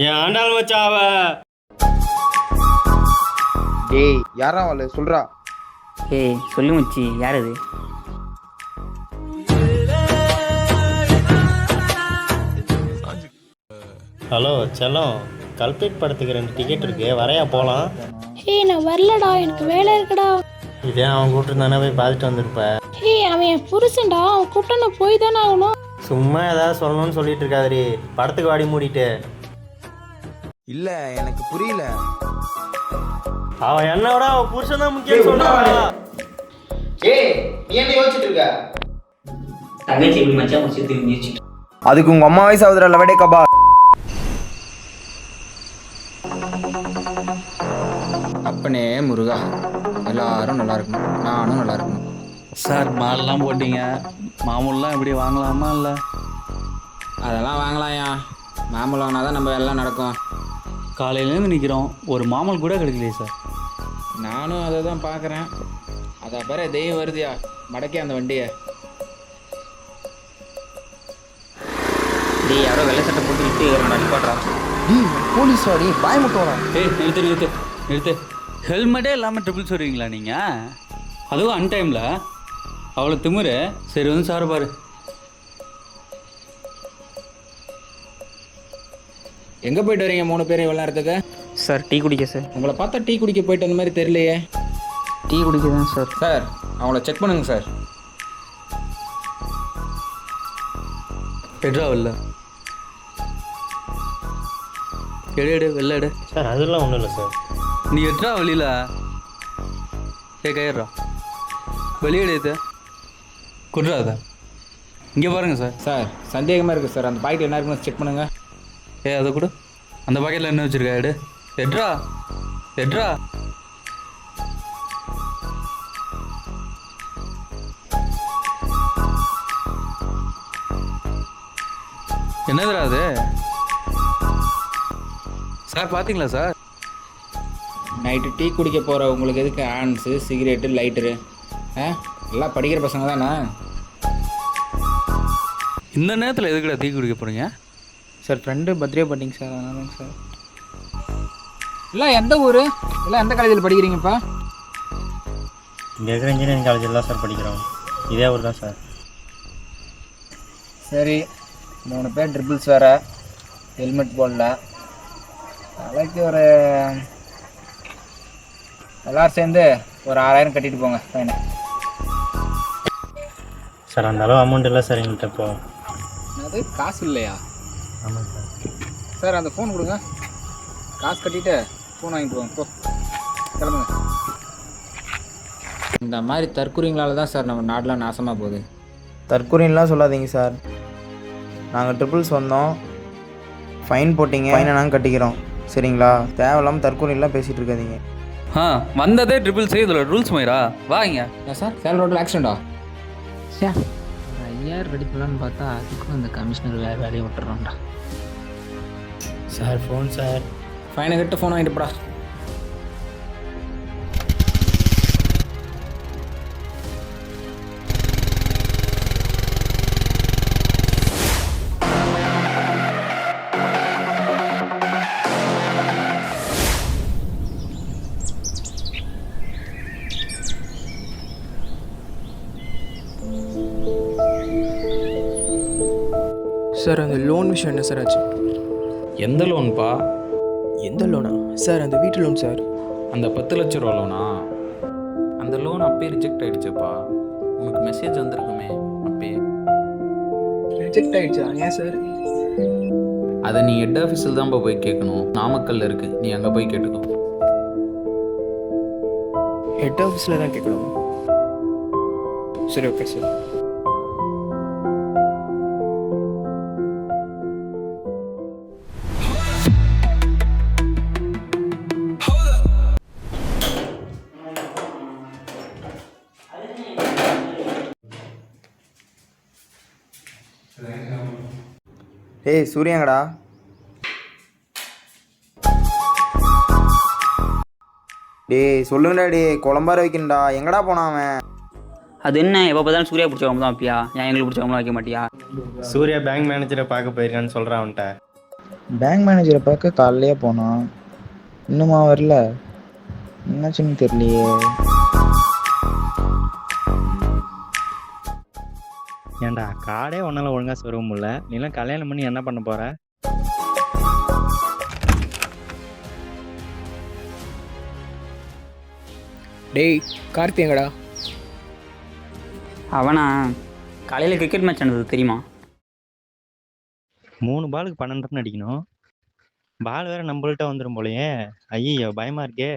என் ஆண்டாள் மச்சாவ. டேய் யாரா அவளு சொல்றா. ஏய் சொல்லு மச்சி, யார் அது? ஹலோ செல்லம், கல்பேட் படத்துக்கு 2 டிக்கெட் இருக்கு, வரையா போகலாம்? ஏய் நான் வரலடா, எனக்கு வேலை இருக்குடா. இதே அவன் கூப்பிட்டுருந்தானே போய் பார்த்துட்டு வந்திருப்ப. ஏய் அவன் என் புருஷன்டா, அவன் கூப்பிட்டா நான் போய் தானே ஆகணும். சும்மா ஏதாவது சொல்லணும்னு சொல்லிட்டு இருக்காதடி, படத்துக்கு வாடி மூடிட்டு. இல்ல எனக்கு புரியல. அவன் என்னோட அவன் புருஷன் தான் முக்கியம் சொல்றான். ஏய் நீ என்ன யோசிச்சுட்டு இருக்க? தங்கச்சி இப்படி மச்சான் முடிச்சு திரும்பிச்சு. அதுக்கு உங்க அம்மா வயசு ஆகுதுடா லவடே கபா. அப்பனே முருகா, எல்லாரும் நல்லா இருக்கணும், நானும் நல்லா இருக்கணும். சார் மாலெலாம் போட்டிங்க, மாமூல்லாம் எப்படி வாங்கலாமா இல்லை? அதெல்லாம் வாங்கலாம்யா, மாமூல் வாங்கினா தான் நம்ம எல்லாம் நடக்கும். காலையிலேருந்து நிற்கிறோம், ஒரு மாமல் கூட கிடைக்கலையே சார். நானும் அதை தான் பார்க்குறேன். அதை பாரு தெய்வம் வருதியா, மடக்கே அந்த வண்டியை. டேய் யாரோ வெள்ளை சட்டை போட்டுக்கிட்டு நிப்பாட்றா. டேய் போலீஸ் வாடி, பாய் முட்டோடா. ஏய் நிறுத்து. ஹெல்மெட்டே இல்லாமல் ட்ரிபிள்ஸ் வருவீங்களா நீங்கள்? அதுவும் அன்டைமில் அவ்வளோ திமுரு. சரி வந்து சார் பாரு. எங்கே போயிட்டு வரீங்க 3 பேரும் இவ்வளோ நேரத்துக்கு? சார் டீ குடிக்க சார். உங்களை பார்த்தா டீ குடிக்க போயிட்டு அந்த மாதிரி தெரியலையே. டீ குடிக்க தான் சார். சார் அவங்கள செக் பண்ணுங்க சார். எட்ரா வெளில எடு வெளில எடு. சார் அதெல்லாம் ஒன்றும் இல்லை சார். நீ எட்ரா வெளியில். கையிடுறா வெளியேடு. இது குட்ரா அதை இங்கே பாருங்கள் சார். சார் சந்தேகமாக இருக்குது சார், அந்த பாக்கெட் என்ன இருக்குன்னு செக் பண்ணுங்கள். அதை கூட அந்த பாக்கெட்டில் என்ன வச்சுருக்கா? எடு எட்ரா. என்னதுடா அது? சார் பார்த்தீங்களா சார்? நைட்டு டீ குடிக்க போகிற உங்களுக்கு எதுக்கு ஆன்ஸு, சிகரெட்டு, லைட்டரு? எல்லாம் படிக்கிற பசங்க தானே. இந்த நேரத்தில் எதுக்குடா டீ குடிக்க போகிறீங்க? சார் ஃப்ரெண்டு பர்த்டே பண்ணிங்க சார், அதனாலங்க சார். இல்லை எந்த ஊர்? இல்லை எந்த காலேஜில் படிக்கிறீங்கப்பா? இங்கே இருக்கிற இன்ஜினியரிங் காலேஜில் தான் சார் படிக்கிறோம். இதே ஊர் தான் சார். சரி 3 பேர் ட்ரிபிள்ஸ் வேற, ஹெல்மெட் போடல. நாளைக்கு ஒரு எல்லாரும் சேர்ந்து ஒரு 6000 கட்டிட்டு போங்க ஃபைனை. சார் அந்த அளவு அமௌண்ட் இல்லை சார் எங்கள்கிட்ட இப்போ. அது காசு இல்லையா? ஆமாம் சார். சார் அந்த ஃபோன் கொடுங்க, காசு கட்டிட்டு ஃபோன் வாங்கிட்டு போங்க. போ கிளம்புங்க. இந்த மாதிரி தற்கொலைங்களால தான் சார் நம்ம நாடெலாம் நாசமாக போகுது. தற்கொலைலாம் சொல்லாதீங்க சார். நாங்கள் ட்ரிபிள்ஸ் வந்தோம், ஃபைன் போட்டிங்க, ஃபைனை நாங்கள் கட்டிக்கிறோம் சரிங்களா? தேவையில்லாமல் தற்கொலைலாம் பேசிகிட்டு இருக்காதீங்க. வந்ததே ட்ரிபிள்ஸே, இதில் ரூல்ஸ் மயிரா வாங்க. ஏன் சார் சேலம் ரோட்டில் ஆக்சிடெண்டா? சார் 5000 ரெடி பண்ணலான்னு பார்த்தா அதுக்கும் அந்த கமிஷனர் வேலையை விட்டுறோம்டா. Sir phone sir. ஃபைனை கட்டு ஃபோன் வாங்கிட்டு போடா. சார் அந்த லோன் விஷயம் என்ன சார் ஆச்சு? எந்த லோன்ப்பா? எந்த லோனா சார்? அந்த வீட்டு லோன் சார். அந்த 10 லட்ச ரூபா லோனா? அந்த லோன் அப்பயே ரிஜெக்ட் ஆகிடுச்சுப்பா. உனக்கு மெசேஜ் வந்திருக்குமே அப்பயே. ரிஜெக்ட் ஆகிடுச்சா? ஏன் சார்? அதை நீ ஹெட் ஆஃபீஸில் தான்ப்பா போய் கேட்கணும். நாமக்கல்ல இருக்குது, நீ அங்கே போய் கேட்டுக்கோ. ஹெட் ஆஃபீஸில் தான் கேட்கணும். சரி ஓகே சார். ஏய் சூரியங்கடா. டேய் சொல்லுங்கடா, குழம்பார வைக்கணும்டா. எங்கடா போனான் அவன்? அது என்ன எப்போ பார்த்தாலும் சூர்யா பிடிச்சவங்க தான் வைப்பியா? ஏன் எங்களுக்கு பிடிச்சவங்களாம் வைக்க மாட்டியா? சூர்யா பேங்க் மேனேஜரை பார்க்க போயிருக்கான்னு சொல்கிறான் அவன்கிட்ட. பேங்க் மேனேஜரை பார்க்க காலையிலேயே போனோம், இன்னுமா வரல? என்னாச்சுன்னு தெரியலையே. ஏன்டா காடே ஒன்னால ஒழுங்கா சொருக முடியல, நீலாம் கல்யாணம் பண்ணி என்ன பண்ண போற? டேய் கார்த்தி எங்கடா? அவனா காலையில் கிரிக்கெட் மேட்ச் நடந்தது தெரியுமா? 3 பாலுக்கு 12 ரன் அடிக்கணும். பால் வேற நம்மள்ட்ட வந்துடும் போலயே. ஐயோ பயமா இருக்கே.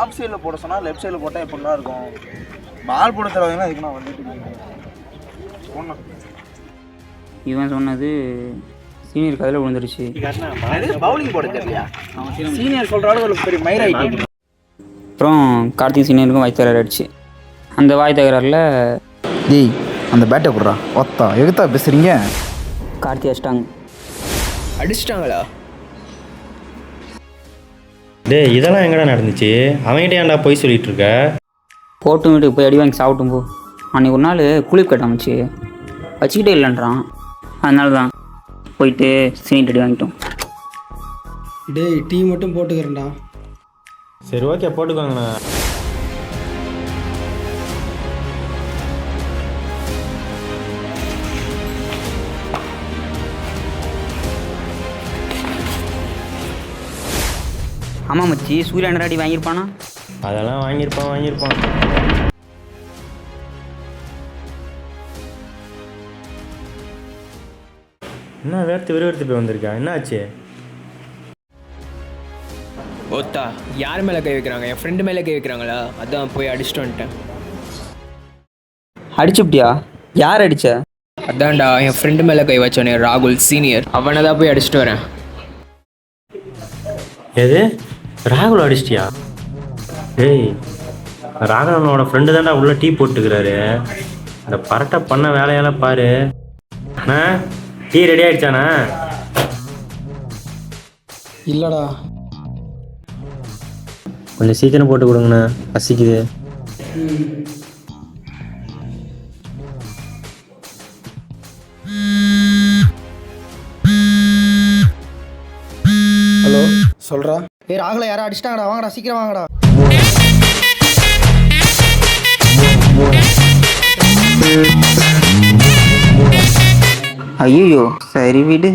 ஆஃப் சைடில் போட சொன்னால் லெஃப்ட் சைடில் போட்டால் எப்படிலாம் இருக்கும்? பால் போட தருவாங்கன்னா அதுக்கு நான் வந்துட்டு போனேன். இவன் சொன்னது சீனியர் கதையில் விழுந்துருச்சு. பவுலிங் போட தெரியலையா? சீனியர் சொல்கிற அளவுக்கு பெரிய மயிர் ஆகிட்டு. அப்புறம் கார்த்திக் சீனியருக்கும் வாய் தகராறு ஆயிடுச்சு. அந்த வாய் தகராறில் டேய் அந்த பேட்டை கொடுறா. ஒத்தா எதுத்தா பேசுகிறீங்க? கார்த்தி அடிச்சிட்டாங்க. அடிச்சிட்டாங்களா? டேய் இதெல்லாம் எங்கடா நடந்துச்சு? அவன்கிட்ட ஏன்டா போய் சொல்லிட்டு இருக்க? போட்டும் வீட்டுக்கு போய் அடி வாங்கி சாப்பிட்டும் போ. அன்றைக்கி ஒரு நாள் குளிர் கட்டாமச்சு வச்சுக்கிட்டே இல்லைன்றான். அதனால தான் போயிட்டு சீனியர் அடி வாங்கிட்டோம். டேய் டீ மட்டும் போட்டுக்கிறேன்டா. சரி ஓகே போட்டுக்கோங்கண்ணா. ஆமாம் மச்சி, சூர்யா அடி வாங்கியிருப்பானா? அதெல்லாம் வாங்கியிருப்பான். என்ன வேர்த்து விறுவிறுத்து போய் வந்திருக்கா? என்ன ஆச்சு? ஓத்தா யார் மேலே கை வைக்கிறாங்க? என் ஃப்ரெண்டு மேலே கை வைக்கிறாங்களா? அதான் போய் அடிச்சுட்டு வந்துட்டேன். அடிச்சுப்பிட்டியா? யார் அடிச்ச? அதான்டா என் ஃப்ரெண்டு மேலே கை வச்சோனே, ராகுல் சீனியர், அவனை தான் போய் அடிச்சுட்டு வரேன். எது ராகுல் அடிச்சிட்டியா? டேய் ராகுலனோட ஃப்ரெண்டு தான்டா உள்ள டீ போட்டுக்கிறாரு. இந்த பரட்டை பண்ண வேலையெல்லாம் பாரு. அண்ணா டீ ரெடி ஆயிடுச்சாண்ணா? இல்லைடா. கொஞ்சம் சீக்கிரம் போட்டு கொடுங்கண்ணா, பசிக்குது. ஹலோ சொல்கிறா. ஏய் ராகுல யாரும் அடிச்சிட்டாங்கடா, வாங்கடா சீக்கிரம் வாங்கடா. ஐயோ சரி விடு.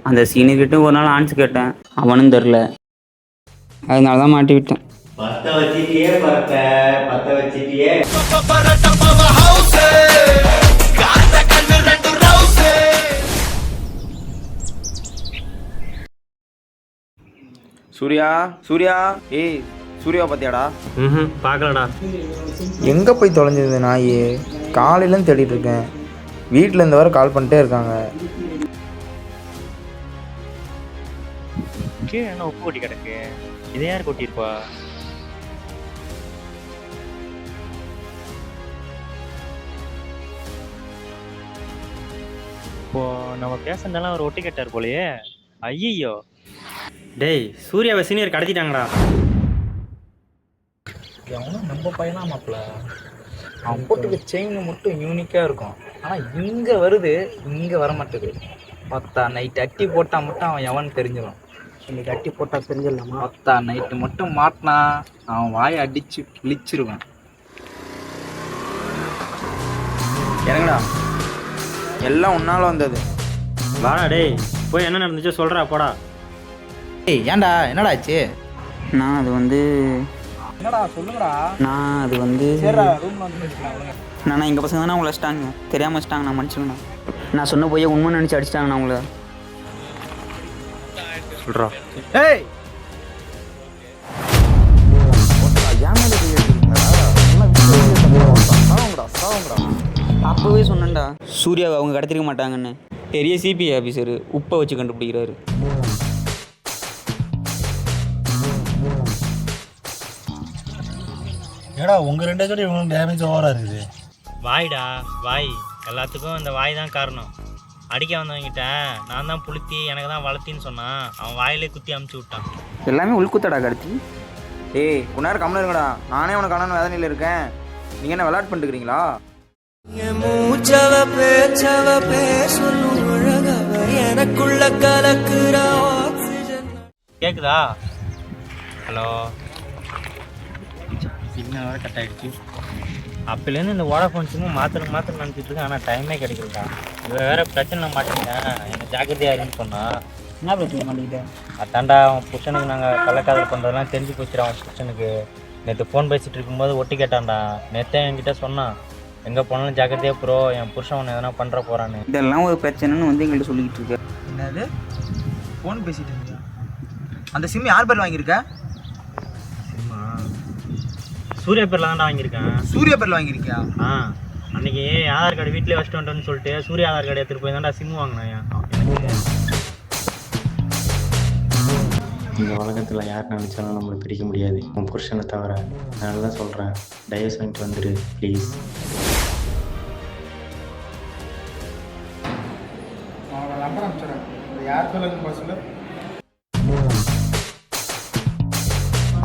அந்த சீனியர்கிட்ட ஒரு நாள் ஆன்ஸ் கேட்டேன், அவனும் தெரில. அதனால தான் மாட்டி விட்டேன். சூர்யா ஏய் சூர்யா பார்த்தியாடா? பார்க்கலடா. எங்கே போய் தொலைஞ்சிருந்த நாய்? காலையிலேருந்து தேடிட்டு இருக்கேன். வீட்டில் இந்த வாரம் கால் பண்ணிட்டே இருக்காங்க. கீழே என்ன உப்பு கொட்டி கிடக்கு? இதை யார் கொட்டியிருப்பா? இப்போ நம்ம பேசுனதெல்லாம் ஒரு ஒட்டி கேட்டார் போலயே. ஐயோ டேய் சூர்யாவை சீனியர் கடத்திட்டாங்கடா. அவனும் நம்ம பையனா மாப்பிள்ள. அவன் போட்டுக்க செயின் மட்டும் யூனிக்காக இருக்கும். ஆனால் இங்கே வருது, இங்கே வர மாட்டேது. பத்தா நைட்டு அட்டி போட்டால் மட்டும் அவன் எவன் தெரிஞ்சிடும். இன்னைக்கு அட்டி போட்டால் தெரிஞ்சிடலாமா? பத்தா நைட்டு மட்டும் மாட்டினா அவன் வாயை அடித்து கிழிச்சிருவேன். இறங்கடா, எல்லாம் உன்னால் வந்தது. வாடா டேய், போய் என்ன நடந்துச்சோ சொல்கிறா போடா. ஏய் ஏன்டா என்னடா ஆச்சு? நான் அது வந்து என்னடா சொல்லுங்கடா. நான் அது வந்து சரிடா ரூமில் வந்து பேசிக்கலாம். நான் எங்கள் பசங்க தானே அவங்கள அடிச்சிட்டாங்க, தெரியாமல் அடிச்சிட்டாங்க. நான் மன்னிச்சுக்கண்ணா. நான் சொன்ன போய் உண்மை நினச்சி அடிச்சிட்டாங்கண்ணா அவங்கள. சொல்கிறா. ஏய் அப்போவே சொன்னேன்டா சூர்யாவை அவங்க கடத்திருக்க மாட்டாங்கன்னு. பெரிய சிபிஐ ஆஃபீஸரு உப்பை வச்சு கண்டுபிடிக்கிறாரு. ஏடா உங்கள் 2 ஏக்கர் இவங்க டேமேஜ் ஓவராக இருக்குது. வாய்டா வாய், எல்லாத்துக்கும் இந்த வாய் தான் காரணம். அடிக்க வந்தவங்கிட்ட நான் தான் புளுத்தி எனக்கு தான் வளர்த்தின்னு சொன்னான், அவன் வாயிலே குத்தி அமுச்சு விட்டான். எல்லாமே உள்குத்தடா கடத்தி. ஏய் குன்னார் கம்மன் இருங்கடா, நானே உனக்கு அண்ணன் வேதனையில் இருக்கேன், நீங்கள் என்ன விளையாட் பண்ணிட்டுக்கிறீங்களா? கேக்குதா? ஹலோ, சிக்னல் வேறு கட் ஆகிடுச்சு. அப்போலேருந்து இந்த வோடாஃபோன் சிம்மு மாத்திரம் நினச்சிட்டு இருக்கேன், ஆனால் டைமே கிடைக்கலடா. இவன் வேறு பிரச்சனை மாட்டேங்கிறேன், எனக்கு ஜாக்கிரதையாக இருன்னு சொன்னான். என்ன பிரச்சனை பண்ணிக்கிட்டேன்? அதாண்டா அவன் புருஷனுக்கு நாங்கள் கள்ளக்காதல் பண்ணுறதெல்லாம் தெரிஞ்சு போச்சுடா அவன் புருஷனுக்கு. நேற்று ஃபோன் பேசிகிட்டு இருக்கும்போது ஒட்டி கேட்டான்டா. நேற்றே என்கிட்ட சொன்னான், எங்கே போனாலும் ஜாக்கிரதையாக ப்ரோ, என் புருஷன் ஒன்று எதனா பண்ணுற போகிறான்னு. இதெல்லாம் ஒரு பிரச்சனைன்னு வந்து எங்கள்கிட்ட சொல்லிக்கிட்டு இருக்க. என்னது ஃபோன் பேசிட்டு இருந்தியா? அந்த சிம் யார் பேர் வாங்கியிருக்க? சூர்யா பேரில் தான்டா வாங்கியிருக்கேன். சூர்யா பேரில் வாங்கியிருக்கியா? அன்றைக்கி ஆதார் கார்டு வீட்டிலே வச்சுட்டு வந்துட்டோன்னு சொல்லிட்டு சூர்யா ஆதார் கார்டு எடுத்துகிட்டு போய் தான்டா சிம்மு வாங்கினேன். இந்த உலகத்தில் யார் நினச்சாலும் நம்மளை பிரிக்க முடியாது, உன் புருஷனை தவிர. அதனால தான் சொல்கிறேன், டைவர்ஸ் வாங்கிட்டு வந்துடு ப்ளீஸ்.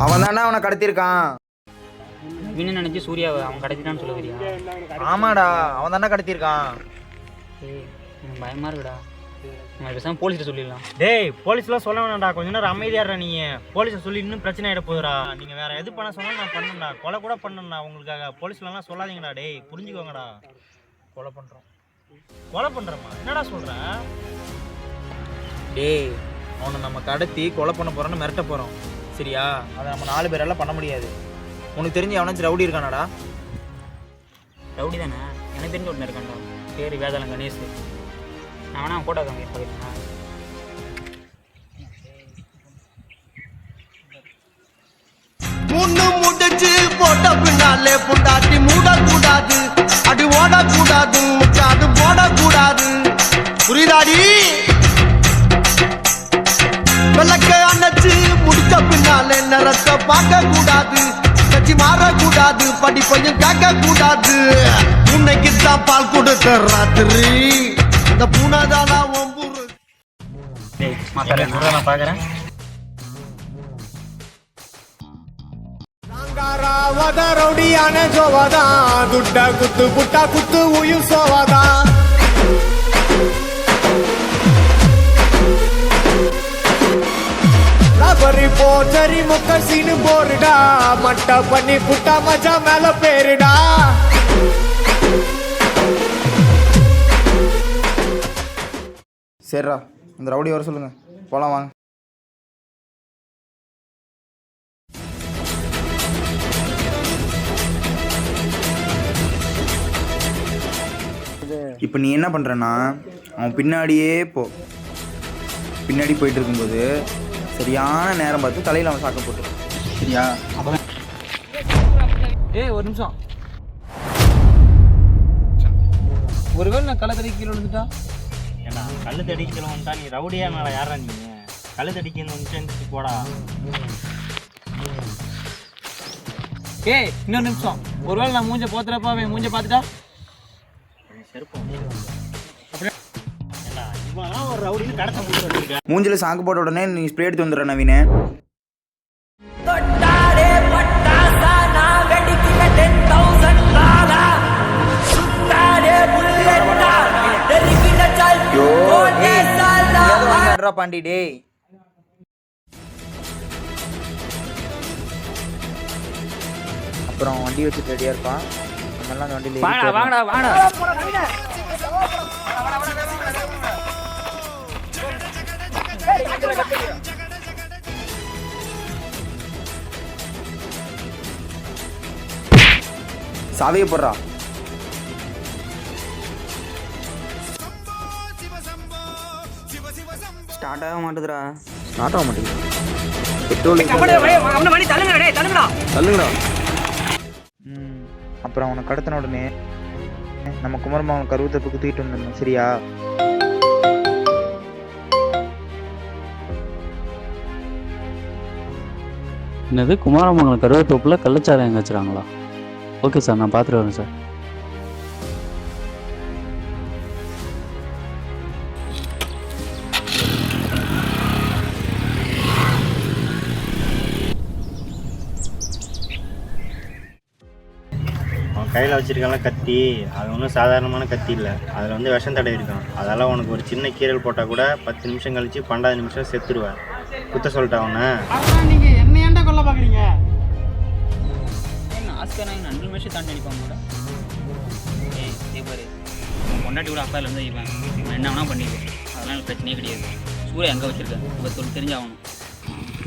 அவன் தானே அவனை கடத்தியிருக்கான். நவீன நினச்சி சூர்யாவை அவன் கடத்திட்டான்னு சொல்லுவியா? ஆமாடா, அவன் தானே கடத்தியிருக்கான். ஏய் எனக்கு பயமாக இருக்குடா, நம்ம பேசாமல் போலீஸ்கிட்ட சொல்லிடலாம். டேய் போலீஸ்லாம் சொல்ல வேணாம்டா, கொஞ்ச நேரம் அமைதியாடுறா. நீங்கள் போலீஸை சொல்லி இன்னும் பிரச்சனை ஆகிட போகுதுடா. நீங்கள் வேறு எது பண்ண சொன்னால் நான் பண்ணேன்டா, கொலை கூட பண்ணேன்டா உங்களுக்காக. போலீஸ்லாம் சொல்லாதீங்கடா. டேய் புரிஞ்சுக்கோங்கடா. கொலை பண்ணுறோமா? என்னடா சொல்கிறேன்? டேய் அவனை நம்ம கடத்தி கொலை பண்ண போகிறோன்னு மிரட்ட போகிறோம், சரியா? அதை நம்ம 4 பேரெல்லாம் பண்ண முடியாது. உனக்கு தெரிஞ்சு எவனாச்சும் ரவுடி இருக்கானாடா? ரவுடி தானே, எனக்கு தெரிஞ்ச ஒன்று இருக்கான்டா, பேர் வேதாளம் கணேஷ். நான் வேணா போட்டோ காமி பார்க்குறேன். முன்னு முடிச்சு போட்ட பின்னாலே பொண்டாட்டி மூடக்கூடாது, அடி ஓடக்கூடாது, அது போடக்கூடாது, புரியுதாடி? விளக்க அணைச்சு முடிச்ச பின்னாலே நிறத்தை பார்க்க கூடாது, கட்சி மாறக்கூடாது, படிப்பையும் கேட்க கூடாது. உன்னைக்கு தான் பால் கொடுத்த ராத்திரி இந்த பூனாதானா ஒம்பூர். நான் பார்க்குறேன். ரவுடியான சோவாதா, துட்டா குத்து புட்டா குத்து உயிர் சோவாதா. பரி போச்சரி முக்க சீனு போருடா, மட்ட பண்ணி புட்டா மஜா மேல பேருடா. சரிடா, இந்த ரவுடி வர சொல்லுங்க, போலாம் வாங்க. இப்போ நீ என்ன பண்ணுறன்னா, அவன் பின்னாடியே பின்னாடி போயிட்டு இருக்கும்போது சரியான நேரம் பார்த்து தலையில் அவன் சாக்க போட்டு, சரியா? ஏய் ஒரு நிமிஷம், ஒருவேளை நான் கள்ளத்தடி கீழே விழுந்துட்டா? ஏன்னா கல் தடிக்கலாம் வந்துட்டா நீ ரவுடியா மேலே யாரா? நீங்கள் கல் தடிக்கணும் வந்துட்டு எழுந்துச்சு போடா. ஏய் இன்னொரு நிமிஷம், ஒருவேளை நான் மூஞ்ச போத்துறப்ப அவன் மூஞ்ச பார்த்துட்டா? மூஞ்சில சாக்கு போட்ட உடனே நீ ஸ்ப்ரே எடுத்து வந்துடுற நவீன. பாண்டி டே, அப்புறம் வண்டி வச்சுட்டு ரெடியா இருப்பான். நம்மெல்லாம் வண்டியில வாங்கடா வாங்கடா. சாவியை போடுறா. ஸ்டார்ட் ஆக மாட்டேதுடா. ஸ்டார்ட் ஆக மாட்டேங்குது. பெட்ரோல் தள்ளுங்கடா. அப்புறம் அவனை கடத்தின உடனே நம்ம குமரமாவன் கருவத்தப்புக்கு தூக்கிட்டு வந்துடணும், சரியா? என்னது குமாரமங்கலம் கருவத்தோப்பில் கள்ளச்சாராயம் வச்சுறாங்களா? ஓகே சார், நான் பார்த்துட்டு வரேன் சார். அவன் கையில் வச்சுருக்கான்ல கத்தி, அது ஒன்றும் சாதாரணமான கத்தி இல்லை. அதில் வந்து விஷம் தடவி இருக்கான். அதெல்லாம் உனக்கு ஒரு சின்ன கீரல் போட்டால் கூட 10 நிமிஷம் கழிச்சு 12 நிமிஷம் செத்துடுவேன். குத்த சொல்லிட்டேன் அவனை. நீங்கள் என்ன ஏன்டா கொல்ல பார்க்குறீங்க? ஆஸ்கர் நான் 2 நிமிஷம் தாண்டி அடிப்பாங்க கூட. ஏய் இதே பாரு, பொண்டாட்டி கூட அப்பாவில் வந்து அடிப்பான். என்ன வேணா பண்ணிடுவேன், அதெல்லாம் பிரச்சனையே கிடையாது. சூரிய எங்கே வச்சுருக்கேன் இப்போ சொல்லி தெரிஞ்சாகணும்.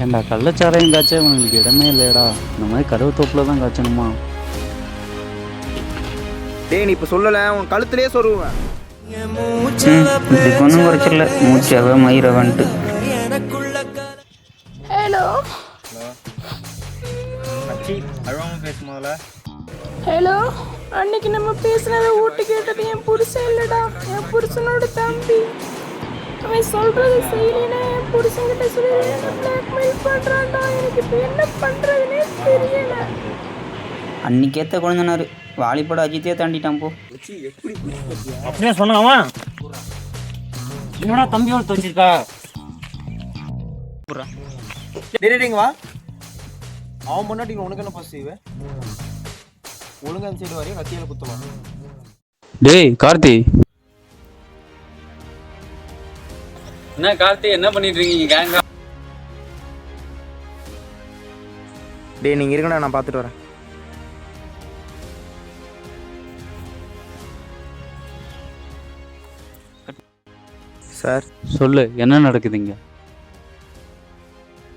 ஏண்டா கள்ளச்சாரையும் காய்ச்சா இவனுக்கு இடமே இல்லையடா. இந்த மாதிரி கடவு தோப்பில் தான் காய்ச்சணுமா? டேய் நீ இப்போ சொல்லலை, உன் கழுத்துலேயே சொருவேன். இதுக்கு ஒன்றும் குறைச்சிடல, மூச்சாவே மயிரவன்ட்டு. ஹலோ அச்சி அழுவாமல் பேசும் முதல்ல. ஹலோ, அன்னைக்கு நம்ம பேசினதை ஓட்டு கேட்டது என் புருஷன் இல்லடா, என் புருஷனோட தம்பி. அவன் சொல்றது செய்யலைன்னா என் புருஷன்கிட்ட சொல்லி பிளாக்மெயில் பண்றான்டா. எனக்கு இப்போ என்ன பண்றதுன்னே தெரியல. அன்னைக்கேற்ற குழந்தைனாரு வாலிப்பட அஜித்தே தாண்டிட்டான் போ. அப்படியே சொன்னாமா என்னடா தம்பியோட தோச்சிருக்கா? டேடிங்க வா, அவன் பொண்டாட்டி உனக்கு என்ன ஃபர்ஸ்ட் செய்வேன்? ஒழுங்கா அந்த சைடு வரையும் கத்தியால குத்துவான். டேய் கார்த்தி, என்ன கார்த்தி என்ன பண்ணிட்டு இருக்கீங்க கேங்கா? டேய் நீங்கள் இருக்கணும், நான் பார்த்துட்டு வரேன். சார் சொல்லு, என்ன நடக்குதுங்க?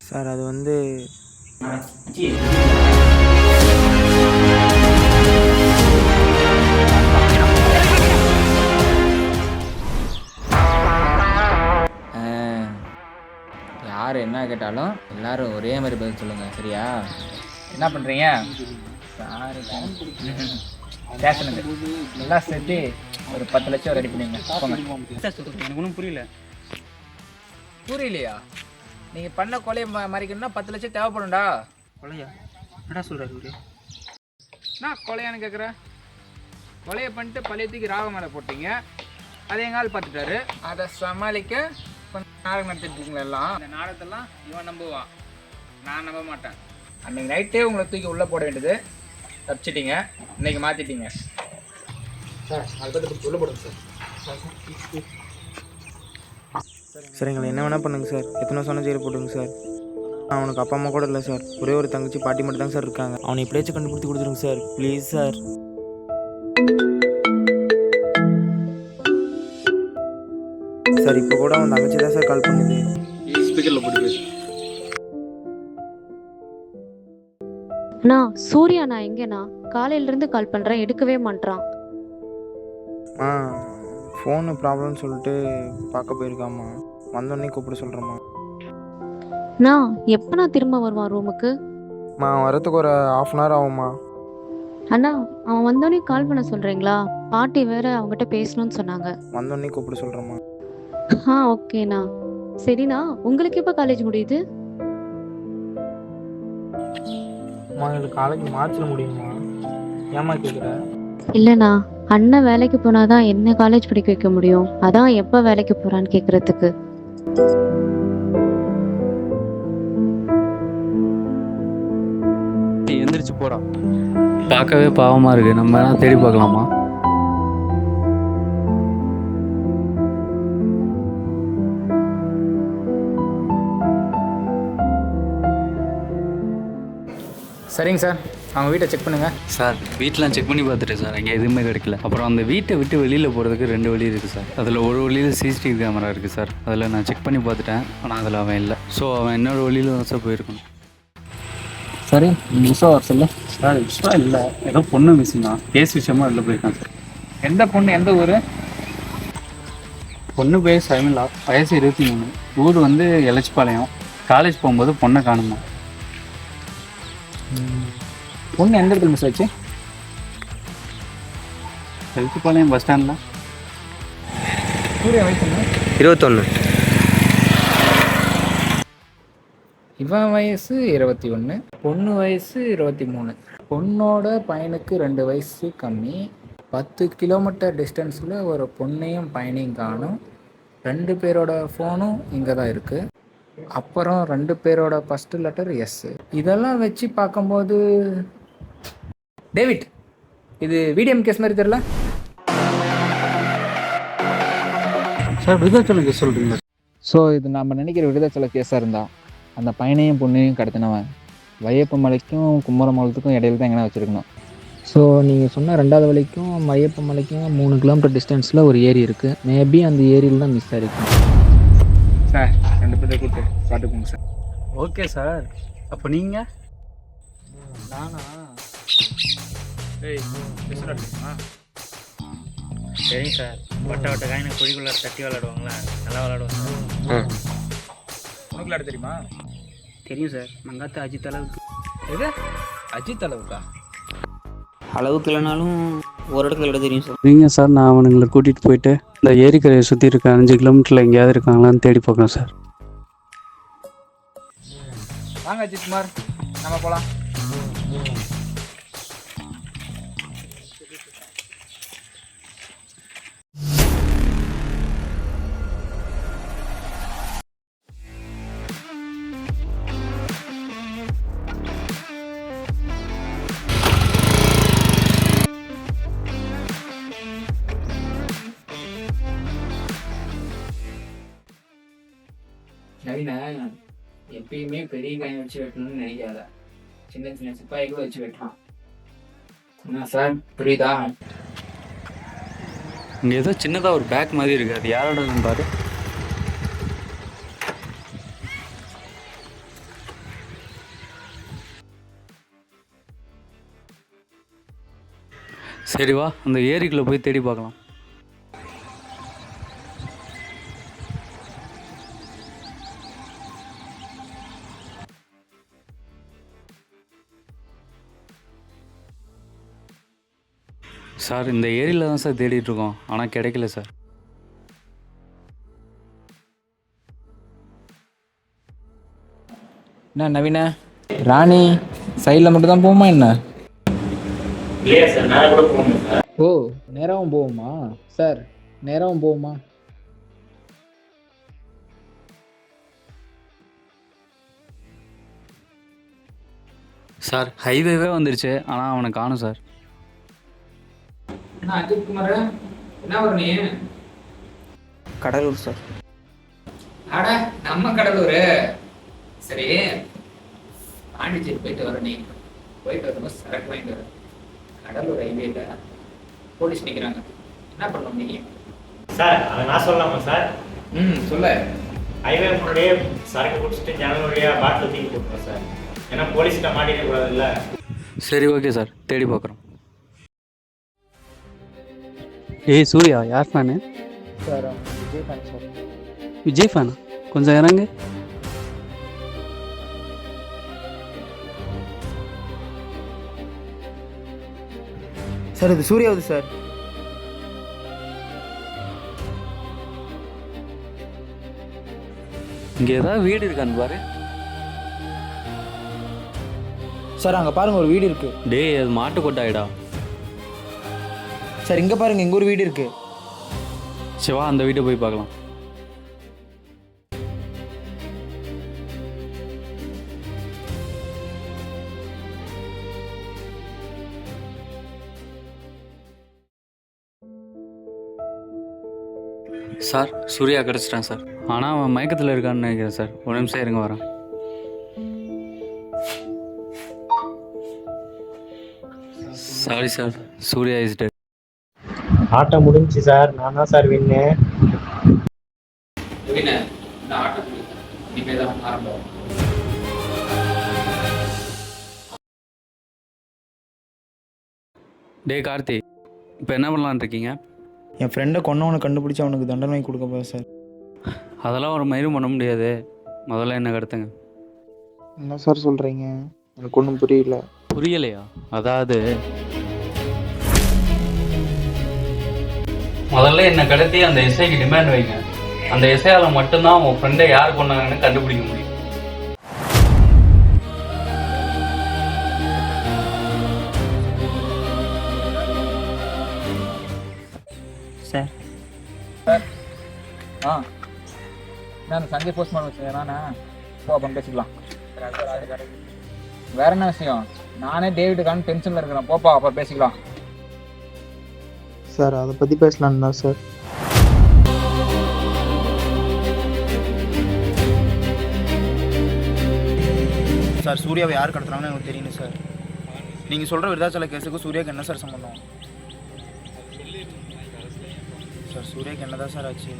சார் அது வந்து யார் என்ன கேட்டாலும் எல்லாரும் ஒரே மாதிரி பதில் சொல்லுங்கள், சரியா? என்ன பண்ணுறீங்க? ஸ்டேஷனுக்கு எல்லாம் சேர்த்து ஒரு 10 லட்சம் ரெடி பண்ணிங்க. எனக்கு ஒன்றும் புரியல. புரியலையா? நீங்கள் பண்ண கொலையை மறைக்கணும்னா 10 லட்சம் தேவைப்படும்டா. கொலையா? என்னடா சொல்கிறாரு இவரு? நான் கொலையான்னு கேட்குறேன். கொலையை பண்ணிட்டு பழையத்துக்கு ராக மேலே போட்டீங்க, அதை எங்கள் ஆள் பார்த்துட்டாரு. அதை சமாளிக்க கொஞ்சம் நாடகம் நடத்திட்டு எல்லாம். இந்த நாடகத்தெல்லாம் இவன் நம்புவான், நான் நம்ப மாட்டேன். அன்றைக்கி நைட்டே உங்களை தூக்கி உள்ளே போட வேண்டியது, தப்பிச்சிட்டிங்க. இன்றைக்கி மாற்றிட்டீங்க சார். அதுக்கு உள்ள போடுங்க சார். சார் எங்களை என்ன வேணால் பண்ணுங்க சார், எத்தனை சொன்ன ஜெயில போட்டுங்க சார். அவனுக்கு அப்பா அம்மா கூட இல்லை சார், ஒரே ஒரு தங்கச்சி பாட்டி மட்டும் தான் சார் இருக்காங்க. அவனை எப்படியாச்சும் கண்டுபிடிச்சி கொடுத்துருங்க சார், ப்ளீஸ் சார். சார் இப்போ கூட அவன் தங்கச்சி தான் சார் கால் பண்ணுது. ஸ்பீக்கரில் போட்டு பேசு. அண்ணா சூர்யா, நான் எங்கேண்ணா? காலையிலேருந்து கால் பண்ணுறேன், எடுக்கவே மாட்றான். ஃபோனு ப்ராப்ளம்னு சொல்லிட்டு பார்க்க போயிருக்காம்மா, வந்தோடனே கூப்பிட சொல்கிறேம்மா. அண்ணா எப்போ நான் திரும்ப வருவான் ரூமுக்கு? அவன் வரத்துக்கு ஒரு 1/2 அன் ஹவர் ஆகும்மா. அண்ணா அவன் வந்தோடனே கால் பண்ண சொல்கிறீங்களா? பாட்டி வேற அவங்ககிட்ட பேசணும்னு சொன்னாங்க. வந்தோடனே கூப்பிட சொல்கிறேம்மா. ஓகேண்ணா. சரிண்ணா, உங்களுக்கு எப்போ காலேஜ் முடியுது? எங்களுக்கு காலேஜ் மாற்றிட முடியுமா? ஏமா கேட்குற? இல்லைண்ணா, அண்ணன் வேலைக்கு போனாதான் என்ன காலேஜ் படிக்க வைக்க முடியும். அதான் எப்போ வேலைக்கு போகிறான்னு கேட்குறதுக்கு. எந்திரிச்சு போடா. பார்க்கவே பாவமாக இருக்குது, நம்ம வேணா தேடி பார்க்கலாமா? சரிங்க சார், அவங்க வீட்டை செக் பண்ணுங்கள். சார் வீட்டெலாம் செக் பண்ணி பார்த்துட்டேன் சார், அங்கே எதுவுமே கிடைக்கல. அப்புறம் அந்த வீட்டை விட்டு வெளியில் போகிறதுக்கு 2 வழி இருக்குது சார். அதில் ஒரு வழியில் சிசிடிவி கேமரா இருக்குது சார். அதில் நான் செக் பண்ணி பார்த்துட்டேன், ஆனால் அதில் அவன் இல்லை. ஸோ அவன் இன்னொரு வழியில் தான் சார் போயிருக்கணும். சரி, மிஸ்ஸாக வர சொல்ல சார். மிஸ்ஸாக இல்லை, ஏதோ பொண்ணு மிஸ்ஸிங் தான், கேஸ் விஷயமா வெளில போயிருக்கான் சார். எந்த பொண்ணு, எந்த ஊர்? பொண்ணு பேர் சைமிலா, வயசு 23, ஊர் வந்து எலச்சிபாளையம். காலேஜ் போகும்போது பொண்ணை காணுமா. பொண்ணு எந்த இடத்துல மிஸ் ஆச்சு? எலச்சிபாளையம் பஸ் ஸ்டாண்டில். சூர்யா வயசு 21. இவன் வயசு 21, பொண்ணு வயசு 23. பொண்ணோட பையனுக்கு 2 வயசு கம்மி. 10 கிலோமீட்டர் டிஸ்டன்ஸில் ஒரு பொண்ணையும் பையனையும் காணும். 2 பேரோட ஃபோனும் இங்கே தான் இருக்குது. அப்புறம் 2 பேரோட ஃபஸ்ட்டு லெட்டர் எஸ். இதெல்லாம் வச்சு பார்க்கும்போது டேவிட், இது விடிஎம் கேஸ் மாதிரி தெரியல. சார் விருதாச்சலம் கேஸ் சொல்கிறீங்களா? ஸோ இது நம்ம நினைக்கிற விருதாச்சல கேஸாக இருந்தால் அந்த பையனையும் பொண்ணையும் கடத்தினவன் வையப்ப மலைக்கும் கும்பரமலத்துக்கும் இடையில தான் எங்கன்னா வச்சுருக்கணும். ஸோ நீங்கள் சொன்ன 2வது வழிக்கும் வையப்ப மலைக்கும் 3 கிலோமீட்டர் டிஸ்டன்ஸில் ஒரு ஏரி இருக்குது. மேபி அந்த ஏரியில் தான் மிஸ் ஆகிருக்கும் சார். 2 பேரை கூப்பிட்டு பார்த்துக்கோங்க சார். Okay sir. அப்போ நீங்கள்? நானா? ஏய் பேசுகிறா? சரிங்க சார். வட்ட வட்ட காயினை குழிக்குள்ளே தட்டி விளாடுவாங்களா? நல்லா விளாடுவோம் சார். உனக்கு விளையாட தெரியுமா? தெரியும் சார். மங்காத்த அஜித் அளவுக்கு. எது அஜித் அளவுக்கா? அளவுக்கு இல்லைனாலும் ஒரு இடத்துல விட தெரியும் சார். சரிங்க சார், நான் அவனுங்களை கூட்டிகிட்டு போயிட்டு இந்த ஏரிக்கரையை சுற்றி இருக்க 5 கிலோமீட்டரில் எங்கேயாவது இருக்காங்களான்னு தேடி பார்க்குறேன் சார். வாங்க அஜித் குமார், நம்ம போகலாம். நவீன, எப்பயுமே பெரிய காயின் வச்சு வெட்டணும்னு நினைக்காத. சின்ன சின்ன சிப்பாய்களை வச்சு வெட்டலாம். என்ன சார், புரியுதா? இங்கே ஏதோ சின்னதாக ஒரு பேக் மாதிரி இருக்குது. அது யாரோடதுன்னு பாரு. சரி வா, அந்த ஏரிக்குள்ளே போய் தேடி பார்க்கலாம். சார், இந்த ஏரியில் தான் சார் தேடிட்டுருக்கோம், ஆனால் கிடைக்கல சார். என்ன நவீன, ராணி சைடில் மட்டும் தான் போகுமா என்ன? இல்லையா சார், நான் கூட போகணும் சார். ஓ, நேராகவும் போகுமா சார்? நேராகவும் போகுமா? சார், ஹைவேவே வந்துருச்சு, ஆனால் அவனை காணும் சார். என்ன அஜித் குமார், என்ன வரும் நீ? கடலூர் சார். ஆட, நம்ம கடலூர். சரி, பாண்டிச்சேரி போயிட்டு வர. நீ போயிட்டு வரும்போது சரக்கு வாங்கிட்டு வர. கடலூர் ஹைவேல போலீஸ் நிற்கிறாங்க. என்ன பண்ணணும் நீ? சார், அதை நான் சொல்லலாமா சார்? சொல்ல. ஹைவே முன்னாடியே சரக்கு குடிச்சிட்டு ஜனல் வழியாக பாட்டில் தூக்கி போட்டுருவோம் சார். ஏன்னா போலீஸ்கிட்ட மாட்டிக்க கூடாதுல்ல. சரி ஓகே சார், தேடி பார்க்குறோம். ஏய் சூர்யா, யார் fan? Sir, Vijay fan sir. Vijay ஃபேனா? கொஞ்சம் இறங்கு. சார், இது சூர்யாவது சார். இங்கே ஏதாவது வீடு இருக்கான்னு பாரு. சார், அங்கே பாருங்க, ஒரு வீடு இருக்கு. டேய், அது மாட்டு கொட்டாயிடா. சார், இங்கே பாருங்க, இங்கே ஒரு வீடு இருக்கு. சிவா, அந்த வீட்டை போய் பார்க்கலாம். சார், சூர்யா கிடச்சிட்டான் சார். ஆனால் அவன் மயக்கத்தில் இருக்கான்னு நினைக்கிறேன் சார். ஒரு நிமிஷம் இருங்க, வரேன். Sorry sir, Suriya is dead. ஆட்டம் முடிஞ்சு சார். நான் தான் சார் வின்னு. இந்த ஆட்டத்துக்கு இனிமேல் தான் ஆரம்பம். டே கார்த்தி, இப்போ என்ன பண்ணலான்னு இருக்கீங்க? என் ஃப்ரெண்டை கொன்னவனை கண்டுபிடிச்சி அவனுக்கு தண்டனை கொடுக்க போகிறேன் சார். அதெல்லாம் ஒரு மயிரும் பண்ண முடியாது. முதல்ல என்ன கடத்துங்க. என்ன சார் சொல்கிறீங்க? எனக்கு ஒன்றும் புரியல. புரியலையா? அதாவது முதல்ல என்னை கடத்தி அந்த எஸ்ஐக்கு டிமாண்ட் வைங்க. அந்த எஸ்ஐயால் மட்டும்தான் உன் ஃப்ரெண்டை யார் கொண்டாங்கன்னு கண்டுபிடிக்க முடியும். நான் சஞ்சய் போஸ்ட் பண்ண வச்சேன் நானே போ அப்புறம் பேசிக்கலாம். வேற என்ன விஷயம்? நானே டேவிட்டுக்கான டென்ஷனில் இருக்கிறேன். போப்பா அப்புறம் பேசிக்கலாம். சார் அதை பற்றி பேசலான்னு தான் சார். சார் சூர்யாவை யார் கடத்துறாங்கன்னு எனக்கு தெரியணும் சார். நீங்கள் சொல்கிற விருதாச்சல கேஸுக்கு சூர்யாவுக்கு என்ன சார் சம்மந்தம்? சார் சூர்யாவுக்கு என்ன தான் சார் ஆச்சு?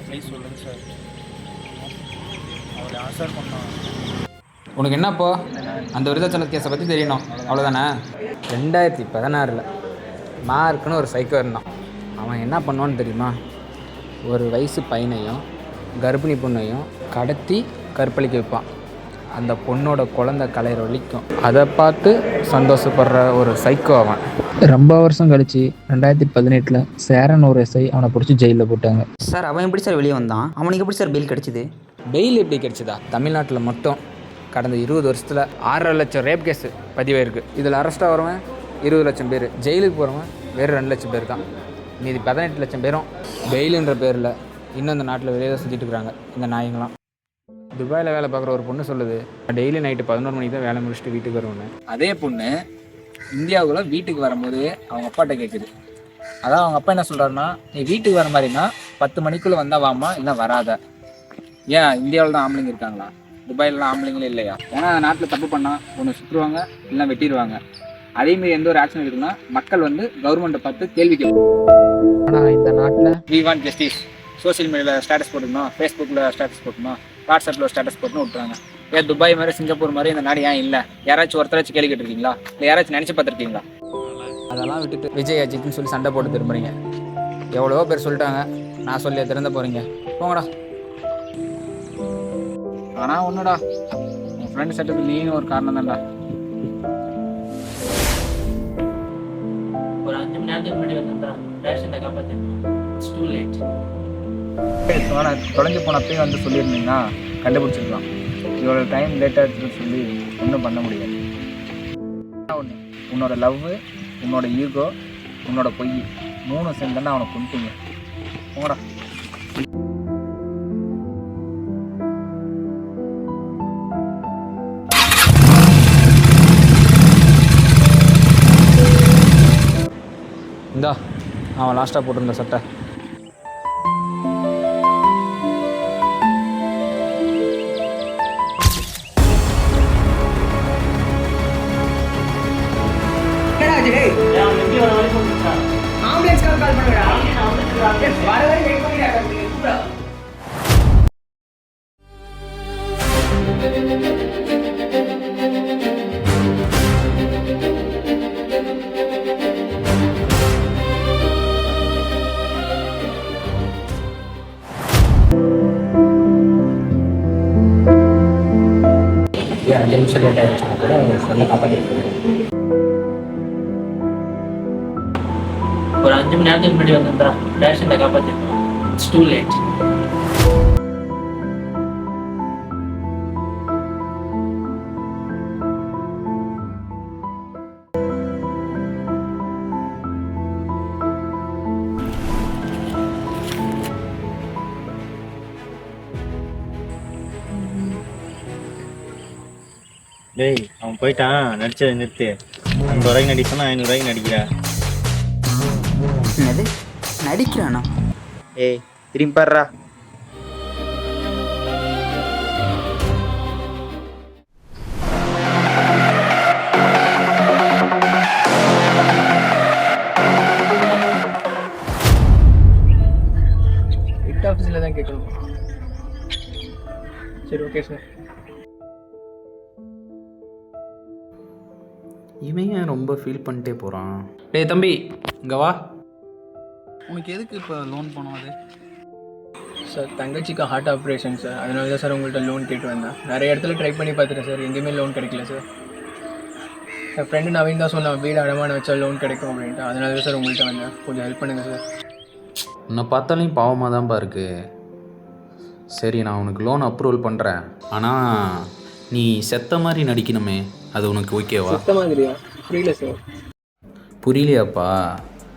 ப்ளீஸ் சொல்லுங்கள் சார். அவர் யார் சார் பண்ணான்? உனக்கு என்னப்போ அந்த விருதாச்சல கேஸை பற்றி தெரியணும் அவ்வளோதானே? 2016 மார்க்குன்னு ஒரு சைக்கோ இருந்தான். அவன் என்ன பண்ணுவான்னு தெரியுமா? ஒரு வயசு பையனையும் கர்ப்பிணி பொண்ணையும் கடத்தி கற்பழிக்க வைப்பான். அந்த பொண்ணோட குழந்தை கலையிற வலிக்கும். அதை பார்த்து சந்தோஷப்படுற ஒரு சைக்கோ அவன். ரொம்ப வருஷம் கழிச்சு 2018 சேரன் ஒரு எஸ்ஐ அவனை பிடிச்சி ஜெயிலில் போட்டாங்க. சார் அவன் எப்படி சார் வெளியே வந்தான்? அவனுக்கு எப்படி சார் பெயில் கிடச்சிது? பெயில் எப்படி கிடச்சிதா? தமிழ்நாட்டில் மட்டும் கடந்த 20 வருஷத்தில் 6.5 லட்சம் ரேப் கேஸு பதிவாயிருக்கு. இதில் அரெஸ்ட்டாக வரவன் 20 லட்சம் பேர், ஜெயிலுக்கு போகிறவன் வேறு 2 லட்சம் பேர் தான். மீதி 18 லட்சம் பேரும் பெயிலுன்ற பேரில் இன்னும் இந்த நாட்டில் வெளியே தான் சுற்றிட்டு இருக்கிறாங்க இந்த நாய்ங்களாம். துபாயில் வேலை பார்க்குற ஒரு பொண்ணு சொல்லுது, டெய்லி நைட்டு 11 மணிக்கு தான் வேலை முடிச்சுட்டு வீட்டுக்கு வருவேன்னு. அதே பொண்ணு இந்தியாவுக்குள்ள வீட்டுக்கு வரும்போது அவங்க அப்பாட்ட கேட்குது. அதான் அவங்க அப்பா என்ன சொல்கிறாருன்னா, நீ வீட்டுக்கு வர மாதிரினா 10 மணிக்குள்ளே வந்தால் வாமா, இல்லை வராத. ஏன் இந்தியாவில் தான் ஆம்பளைங்க இருக்காங்களா? துபாயிலலாம் ஆம்பளைங்களே இல்லையா? ஏன்னா அந்த நாட்டில் தப்பு பண்ணால் ஒன்று சுற்றுருவாங்க, இல்லை வெட்டிடுவாங்க. அதேமாரி எந்த ஒரு ஆக்ஷன் இருக்குன்னா மக்கள் கவர்மெண்ட்டை பார்த்து கேள்வி கேட்பாங்க. ஆனால் இந்த நாட்டில் வி வாண்ட் ஜஸ்டிஸ். சோசியல் மீடியாவில் ஸ்டேட்டஸ் போட்டுக்கணும், ஃபேஸ்புக்கில் ஸ்டேட்டஸ் போட்டுக்கணும், வாட்ஸ்அப்பில் ஸ்டேட்டஸ் போட்டுன்னு விட்டுறாங்க. ஏன் துபாய் மாதிரி சிங்கப்பூர் மாதிரி இந்த நாடு ஏன் இல்லை? யாராச்சும் ஒருத்தராச்சும் கேள்வி கேட்டிருக்கீங்களா? இல்லை யாராச்சும் நினச்சி பார்த்துருக்கீங்களா? அதெல்லாம் விட்டுட்டு விஜய் அஜித்னு சொல்லி சண்டை போட்டு திரும்புறீங்க. எவ்வளவோ பேர் சொல்லிட்டாங்க, நான் சொல்லி திறந்த போகிறீங்க. போங்கடா. ஆனால் ஒன்றுடா, என் ஃப்ரெண்டு செட்டப்புக்கு நீயும் ஒரு காரணம் தான்டா. ஒரு 5 மணி நேரத்துக்கு முன்னாடி வந்தா ரேஷன் காப்பாற்றேன். It's too late. தொலைஞ்சு போனப்பே சொல்லியிருந்தீங்கன்னா கண்டுபிடிச்சிருக்கலாம். இவ்வளோ டைம் லேட்டாக இருக்குன்னு சொல்லி ஒன்றும் பண்ண முடியாது. ஒன்று, உன்னோட லவ், உன்னோட ஈகோ, உன்னோட பொய் 3 சேர்ந்து அவனை கொண்டுட்டீங்க. போங்கடா. இந்தா அவன் லாஸ்ட்டாக போட்டிருந்த சட்டை. ஒரு 5 மணி நேரத்துக்கு முன்னாடி வந்தா ரேஷன் காப்பாற்றேன். It's too late. டேய் அவன் போயிட்டான், நடிச்சதை நிறுத்து. 50 ரூபாய்க்கு நடிக்கணும், 500 ரூபாய்க்கு நடிக்கிற. என்னது நடிக்கிறானா? ஏய் திரும்பி பாடுறா. ஹெட் ஆஃபீஸில் தான் கேட்கணும். சரி ஓகே சார். இவன் ஏன் ரொம்ப ஃபீல் பண்ணிட்டே போகிறான்? டேய் தம்பி இங்கே வா. உனக்கு எதுக்கு இப்போ லோன் பண்ணோம்? அது சார் தங்கச்சிக்கு ஹார்ட் ஆப்ரேஷன் சார், அதனால தான் சார் உங்கள்கிட்ட லோன் கேட்டு வந்தேன். நிறைய இடத்துல ட்ரை பண்ணி பார்த்துட்டேன் சார், எங்கேயுமே லோன் கிடைக்கல சார். என் ஃப்ரெண்டு நவீன் தான் சொன்னான் வீடு அடமான வச்சா லோன் கிடைக்கும் அப்படின்ட்டு. அதனால தான் சார் உங்கள்கிட்ட வந்தேன், கொஞ்சம் ஹெல்ப் பண்ணுங்கள் சார். உன்னை பார்த்தாலையும் பாவமாக தான்ப்பா இருக்குது. சரி நான் உனக்கு லோன் அப்ரூவல் பண்ணுறேன், ஆனால் நீ செத்த மாதிரி நடிக்கணுமே, அது உனக்கு ஓகேவா? சுத்தமாக புரியல சார். புரியலையாப்பா?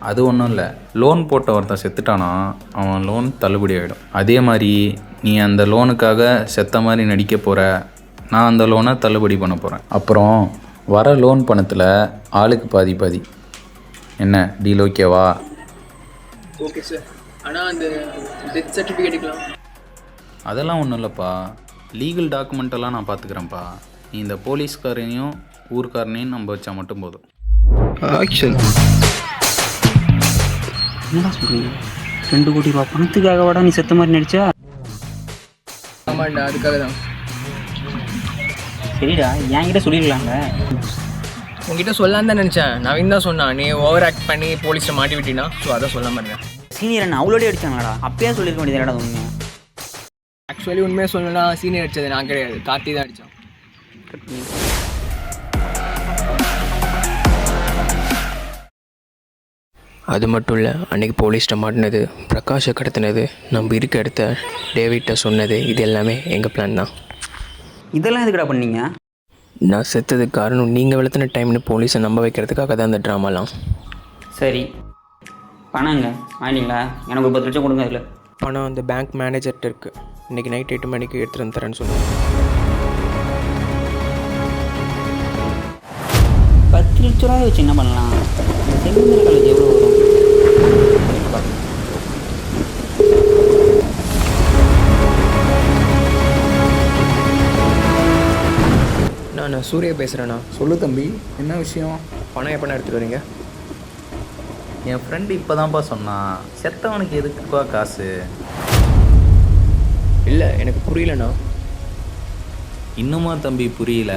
அது ஒன்றும் இல்லை, லோன் போட்ட ஒருத்தன் செத்துட்டானா அவன் லோன் தள்ளுபடி ஆகிடும். அதே மாதிரி நீ அந்த லோனுக்காக செத்த மாதிரி நடிக்க போகிற, நான் அந்த லோனை தள்ளுபடி பண்ண போகிறேன். அப்புறம் வர லோன் பணத்தில் ஆளுக்கு பாதி பாதி. என்ன டீல் ஓகேவா? Okay sir. ஆனால் அந்த டெத் சர்டிஃபிகேட்டுக்கலாம் அதெல்லாம் ஒன்றும் இல்லைப்பா, லீகல் டாக்குமெண்ட்டெல்லாம் நான் பார்த்துக்கிறேன்ப்பா. நீ இந்த போலீஸ்காரனையும் ஊர்க்காரனையும் நம்ம வச்சா மட்டும் போதும். ஆக்ஷன். என்னடா சொல்கிறீங்க? 2 கோடி ரூபா பணத்துக்காக வாடா நீ செத்த மாதிரி நடிச்சா? ஆமாண்டா, அதுக்காக தான். சரிடா, என்கிட்ட சொல்லிடலாங்க. உங்ககிட்ட சொல்லலான்னு தான் நினச்சேன். நவீன் தான் சொன்னான், நீ ஓவர் ஆக்ட் பண்ணி போலீஸில் மாட்டி விட்டினா. ஸோ அதான் சொல்ல மாட்டேன். சீனியர் என்ன அவ்வளோடே அடிச்சாங்கடா? அப்பயே சொல்லியிருக்க வேண்டியதுடா உண்மையா. ஆக்சுவலி உண்மையாக சொல்லணும்னா சீனியர் அடித்தது நான் கிடையாது, கார்த்தி தான் அடித்தான். அது மட்டும் இல்லை, அன்றைக்கி போலீஸ்கிட்ட மாட்டினது, பிரகாஷை கடத்தினது, நம்ம இருக்க இடத்த டேவிட்ட சொன்னது, இது எல்லாமே எங்கள் பிளான் தான். இதெல்லாம் எதுக்குடா பண்ணீங்க? நான் செத்ததுக்கு காரணம் நீங்கள் வளர்த்துன டைம்னு போலீஸை நம்ப வைக்கிறதுக்காக தான் அந்த ட்ராமாலாம். சரி, பணங்க வாங்கிங்களா? எனக்கு ஒரு 10 லட்சம் கொடுங்க. அதில் பணம் அந்த பேங்க் மேனேஜர்கிட்ட இருக்குது. இன்றைக்கி நைட் 8 மணிக்கு எடுத்துகிட்டு வந்து தரேன்னு சொன்னேன். 10 லட்ச ரூபாய் வச்சு என்ன பண்ணலாம்? செகண்டரி காலேஜ் எவ்வளோ வரும்? நான் சூர்யா பேசுகிறேண்ணா. சொல்லு தம்பி, என்ன விஷயம்? பணம் எப்போ எடுத்துகிட்டு வரீங்க? என் ஃப்ரெண்டு இப்போ தான்ப்பா சொன்னான், செத்தவனுக்கு எதுக்குப்பா காசு? இல்லை, எனக்கு புரியலண்ணா. இன்னுமா தம்பி புரியல?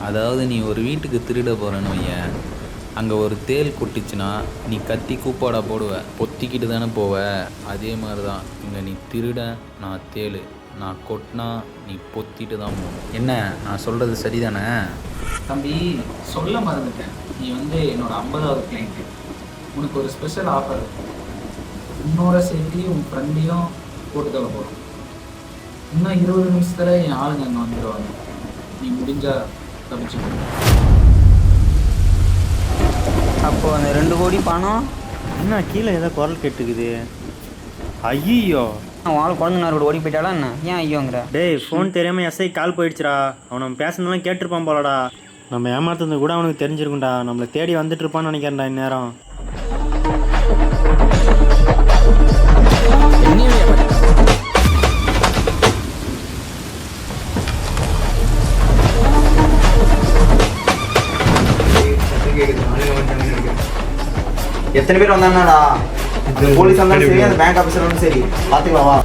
அதாவது நீ ஒரு வீட்டுக்கு திருட போகிறேன்னு வையன், அங்கே ஒரு தேள் கொட்டுச்சுன்னா நீ கத்தி கூப்பாடா போடுவ, பொத்திக்கிட்டு தானே போவ. அதே மாதிரி தான் இங்கே நீ திருட, நான் தேள், நான் கொட்டினா நீ பொத்திட்டு தான் போகணும். என்ன நான் சொல்கிறது சரிதானே? தம்பி, சொல்ல மறந்துட்டேன். நீ வந்து என்னோட 50வது கிளைண்ட்டு. உனக்கு ஒரு ஸ்பெஷல் ஆஃபர். உன்னோட சேர்த்து உன் ஃப்ரெண்டையும் போட்டு தள்ள போகிறோம். இன்னும் 20 நிமிஷத்தில் என் ஆளுங்க அங்கே வந்துடுவாங்க. நீ முடிஞ்சா தப்பிச்சுக்கோ. அப்போ அந்த 2 கோடி பணம் என்ன கீழே ஏதோ குரல் கேட்டுக்குது? ஐயோ, அவன் ஆள் குழந்தைனார் கூட ஓடி போயிட்டாளா என்ன? ஏன் ஐயோங்கிற? டேய், ஃபோன் தெரியாமல் எஸ்ஐ கால் போயிடுச்சுடா. அவன் நம்ம பேசுனதெல்லாம் கேட்டிருப்பான் போலடா. நம்ம ஏமாத்துறது கூட அவனுக்கு தெரிஞ்சிருக்கும்டா. நம்மளை தேடி வந்துட்டு இருப்பான்னு நினைக்கிறேன்டா இந்நேரம். எத்தனை பேர் வந்தாங்கடா? போலீஸ் வந்தாலும் சரி, அந்த பேங்க் ஆஃபீஸர் வந்தாலும் சரி, பார்த்துக்கலாம் வா.